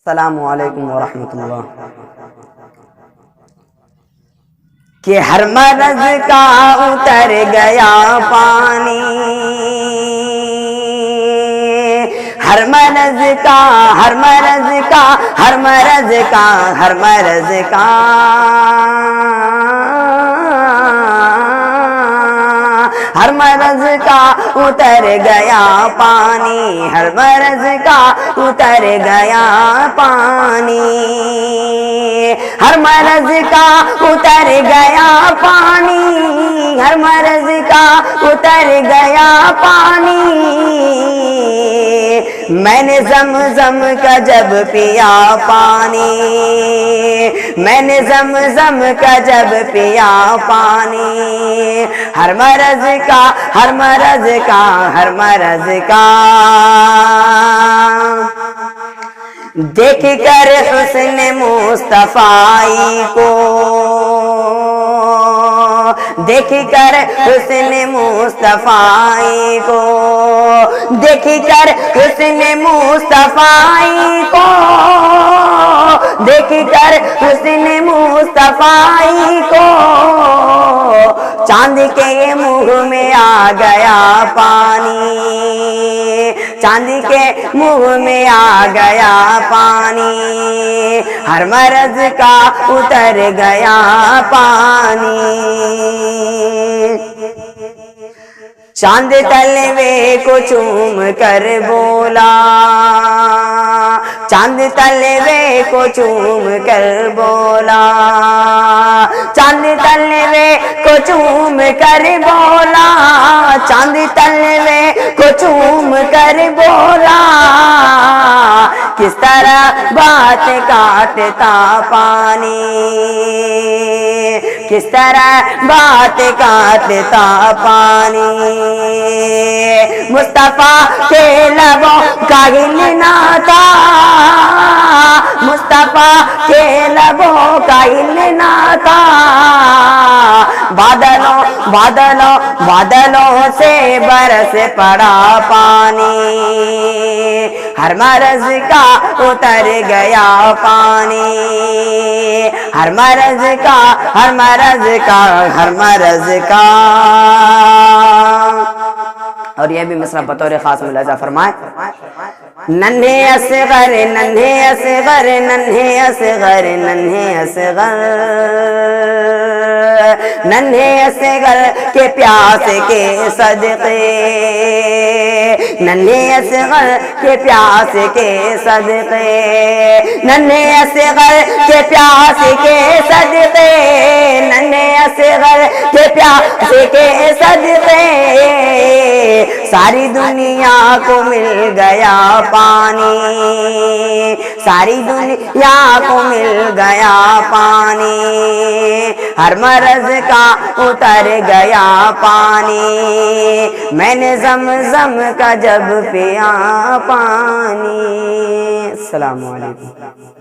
السلام علیکم ورحمۃ اللہ۔ کہ ہر مرض کا اتر گیا پانی، ہر مرض کا ہر مرض کا ہر مرض کا ہر مرض کا ہر مرض کا اتر گیا پانی، ہر مرض کا اتر گیا پانی، ہر مرض کا اتر گیا پانی، ہر مرض کا اتر گیا پانی۔ میں نے زمزم کا جب پیا پانی، میں نے زمزم کا جب پیا پانی، ہر مرض کا ہر مرض کا ہر مرض کا دیکھ کر حسن مصطفی کو، دیکھ کر حسن مصطفی کو، دیکھ کر حسن مصطفی کو، دیکھ کر حسن مصطفی کو، چاند کے منہ میں آ گیا پانی، چاند کے منہ میں آ گیا پانی، ہر مرض کا اتر گیا پانی۔ چاند تلوے کو چوم کر بولا، چاند تلوے کو چوم کر بولا، چاند تلوے کو چوم کر بولا، چاند تلوے کو چوم کر بولا، کس طرح بات کاٹتا پانی، کس طرح بات کاٹتا پانی، مصطفیٰ کے لبوں کا ہلنا تھا، مصطفیٰ کے لبوں کا ہلنا تھا، بادلوں بادلوں بادلوں سے برس پڑا پانی، ہر مرض کا اتر گیا پانی، ہر مرض کا ہر مرض کا ہر مرض کا۔ اور یہ بھی مصرع بطور خاص ملاحظہ فرمائے، ننھے اصغر ننھے اصغر ننھے اصغر ننھے اصغر، ننھے اصغر کے پیاس کے صدقے، ننھے اصغر کے پیاس کے صدقے، ننھے اصغر کے پیاس کے صدقے، ننھے اصغر کے پیاس کے صدقے، ساری دنیا کو مل گیا پانی، ساری دنیا کو مل گیا پانی، ہر مرض کا اتر گیا پانی، میں نے زمزم کا جب پیا پانی۔ السلام علیکم۔